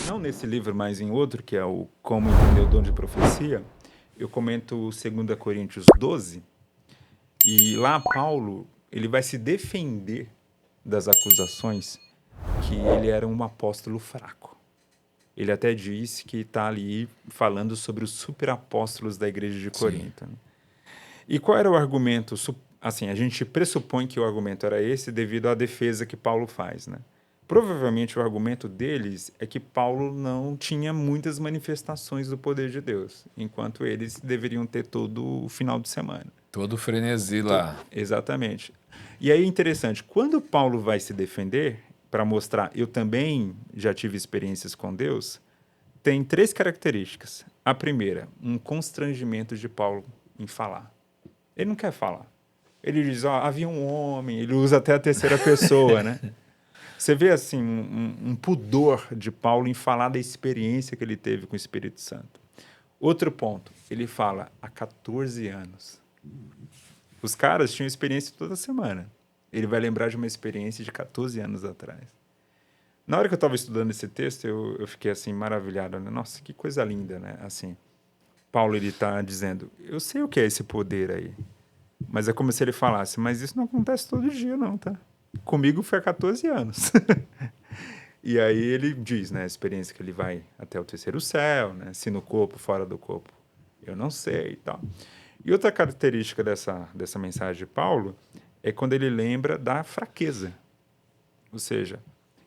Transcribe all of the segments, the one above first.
não nesse livro, mas em outro, que é o Como Entender o Dom de Profecia, eu comento 2 Coríntios 12, e lá Paulo ele vai se defender das acusações que ele era um apóstolo fraco. Ele até disse que está ali falando sobre os superapóstolos da igreja de Sim. Corinto, né? E qual era o argumento? Assim, a gente pressupõe que o argumento era esse devido à defesa que Paulo faz, né? Provavelmente o argumento deles é que Paulo não tinha muitas manifestações do poder de Deus, enquanto eles deveriam ter todo o final de semana. Todo o frenesi lá. Exatamente. E aí é interessante, quando Paulo vai se defender, para mostrar, eu também já tive experiências com Deus, tem 3 características. A primeira, um constrangimento de Paulo em falar. Ele não quer falar. Ele diz, ó, havia um homem, ele usa até a terceira pessoa, né? Você vê, assim, um pudor de Paulo em falar da experiência que ele teve com o Espírito Santo. Outro ponto, ele fala, há 14 anos. Os caras tinham experiência toda semana. Ele vai lembrar de uma experiência de 14 anos atrás. Na hora que eu estava estudando esse texto, eu fiquei, assim, maravilhado, né? Nossa, que coisa linda, né? Assim, Paulo, ele está dizendo, eu sei o que é esse poder aí. Mas é como se ele falasse, mas isso não acontece todo dia, não, tá? Comigo foi há 14 anos. E aí ele diz, né, a experiência que ele vai até o terceiro céu, né, se no corpo, fora do corpo, eu não sei e tal. E outra característica dessa mensagem de Paulo é quando ele lembra da fraqueza. Ou seja,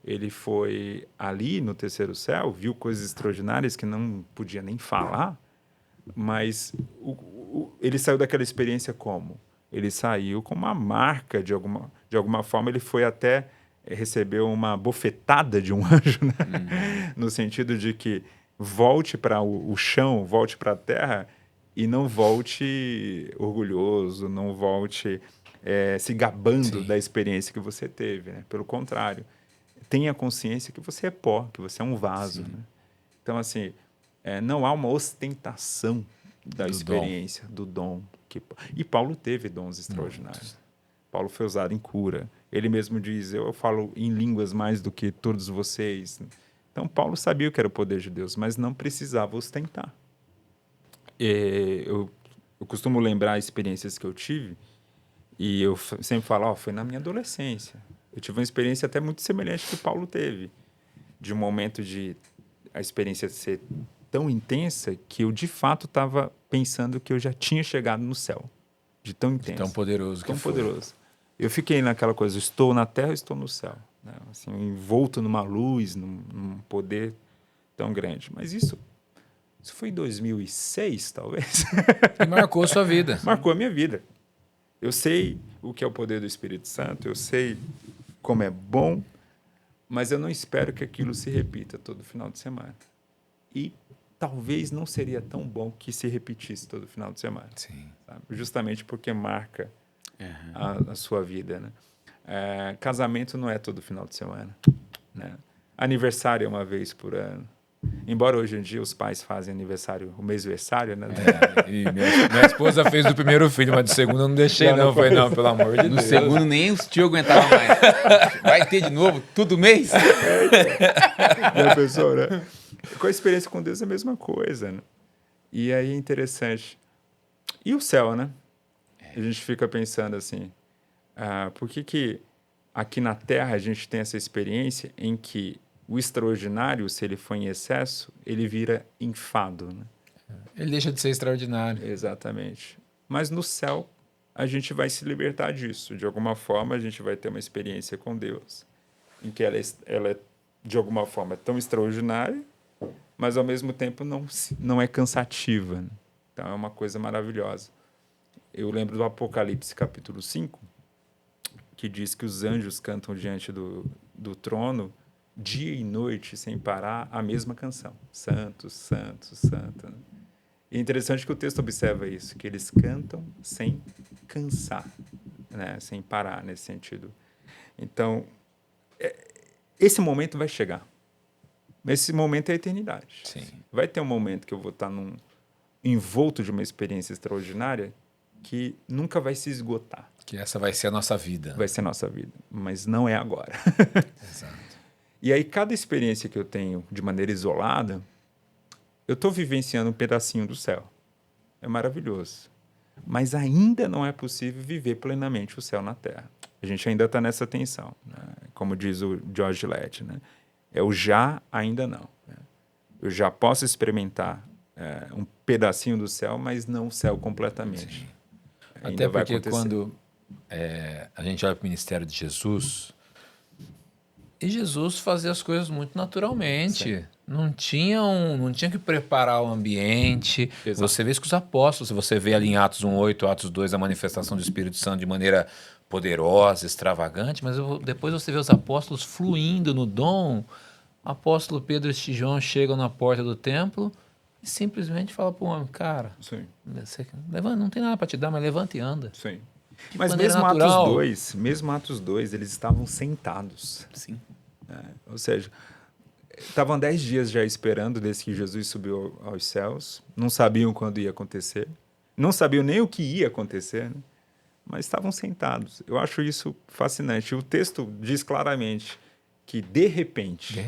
ele foi ali no terceiro céu, viu coisas extraordinárias que não podia nem falar, mas ele saiu daquela experiência como? Ele saiu com uma marca, de alguma forma, ele foi até recebeu uma bofetada de um anjo, né? No sentido de que volte para o chão, volte para a terra e não volte orgulhoso, não volte se gabando Sim. da experiência que você teve, né? Pelo contrário, tenha consciência que você é pó, que você é um vaso, né? Então, assim, não há uma ostentação da Do dom. experiência, do dom. E Paulo teve dons extraordinários. Paulo foi usado em cura. Ele mesmo diz, eu falo em línguas mais do que todos vocês. Então, Paulo sabia o que era o poder de Deus, mas não precisava ostentar. Eu costumo lembrar experiências que eu tive, e eu sempre falo, foi na minha adolescência. Eu tive uma experiência até muito semelhante que Paulo teve, de um momento de a experiência ser tão intensa que eu, de fato, estava pensando que eu já tinha chegado no céu. De tão intenso. Tão poderoso tão que foi. poderoso. Eu fiquei naquela coisa, estou na terra, estou no céu. Né? Assim, envolto numa luz, num poder tão grande. Mas isso foi em 2006, talvez. E marcou sua vida. Marcou a minha vida. Eu sei o que é o poder do Espírito Santo, eu sei como é bom, mas eu não espero que aquilo se repita todo final de semana. E talvez não seria tão bom que se repetisse todo final de semana. Sim. Sabe? Justamente porque marca a sua vida, né? Casamento não é todo final de semana, né? Aniversário é uma vez por ano. Embora hoje em dia os pais fazem aniversário, o mêsversário, né? E minha esposa fez do primeiro filho, mas do segundo eu não deixei, não. Foi, não, pelo amor de No Deus. segundo nem os tio aguentavam mais. Vai ter de novo, todo mês? Já pensou, né? Com a experiência com Deus é a mesma coisa, né? E aí é interessante. E o céu, né? A gente fica pensando assim, por que aqui na Terra a gente tem essa experiência em que o extraordinário, se ele for em excesso, ele vira enfado, né? Ele deixa de ser extraordinário. Exatamente. Mas no céu a gente vai se libertar disso. De alguma forma a gente vai ter uma experiência com Deus, em que ela é de alguma forma tão extraordinária, mas ao mesmo tempo não é cansativa, né? Então é uma coisa maravilhosa. Eu lembro do Apocalipse capítulo 5, que diz que os anjos cantam diante do trono dia e noite, sem parar, a mesma canção. Santo, santo, santo. E é interessante que o texto observa isso, que eles cantam sem cansar, né? Sem parar nesse sentido. Então, esse momento vai chegar. Esse momento é a eternidade. Sim. Vai ter um momento que eu vou estar envolto de uma experiência extraordinária que nunca vai se esgotar. Que essa vai ser a nossa vida. Vai ser a nossa vida, mas não é agora. Exato. E aí, cada experiência que eu tenho de maneira isolada, eu estou vivenciando um pedacinho do céu. É maravilhoso. Mas ainda não é possível viver plenamente o céu na Terra. A gente ainda está nessa tensão, né? Como diz o George Lett, né? É o já, ainda não. Né? Eu já posso experimentar um pedacinho do céu, mas não o céu completamente. Até porque quando a gente olha para o ministério de Jesus, e Jesus fazia as coisas muito naturalmente. Não tinha que preparar o ambiente. Exato. Você vê isso com os apóstolos. Você vê ali em Atos 1:8, Atos 2, a manifestação do Espírito Santo de maneira poderosa, extravagante, mas depois você vê os apóstolos fluindo no dom. O apóstolo Pedro e João chegam na porta do templo e simplesmente falam para o homem, cara, levanta, não tem nada para te dar, mas levanta e anda. Sim. De Mas maneira mesmo natural. Atos 2, eles estavam sentados. Sim. Ou seja, estavam 10 dias já esperando desde que Jesus subiu aos céus. Não sabiam quando ia acontecer. Não sabiam nem o que ia acontecer, né? Mas estavam sentados. Eu acho isso fascinante. O texto diz claramente que, de repente,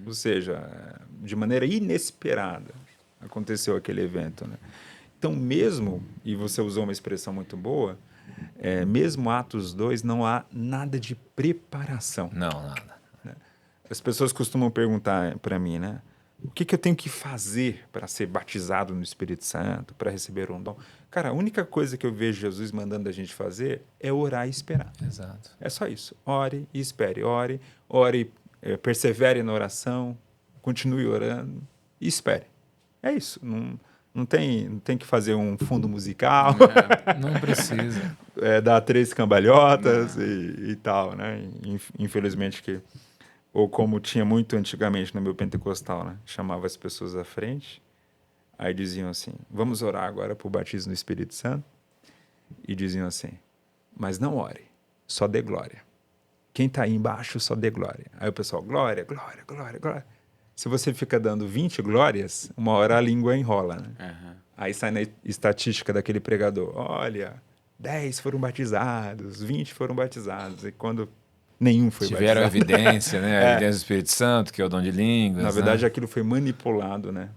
ou seja, de maneira inesperada, aconteceu aquele evento, né? Então, mesmo, e você usou uma expressão muito boa, mesmo Atos 2, não há nada de preparação. Não, nada. As pessoas costumam perguntar para mim, né? O que eu tenho que fazer para ser batizado no Espírito Santo, para receber um dom? Cara, a única coisa que eu vejo Jesus mandando a gente fazer é orar e esperar. Exato. É só isso. Ore e espere. Ore, persevere na oração, continue orando e espere. É isso. Não tem que fazer um fundo musical. Não precisa. Dar 3 cambalhotas e tal, né? Infelizmente que... Ou como tinha muito antigamente no meu pentecostal, né? Chamava as pessoas à frente, aí diziam assim, vamos orar agora por batismo no Espírito Santo. E diziam assim, mas não ore, só dê glória. Quem está aí embaixo só dê glória. Aí o pessoal, glória, glória, glória, glória. Se você fica dando 20 glórias, uma hora a língua enrola, né? Uhum. Aí sai na estatística daquele pregador, olha, 10 foram batizados, 20 foram batizados. E quando nenhum foi Tiveram batizado. evidência, né? A evidência do Espírito Santo, que é o dom de línguas. Na verdade, aquilo foi manipulado, né?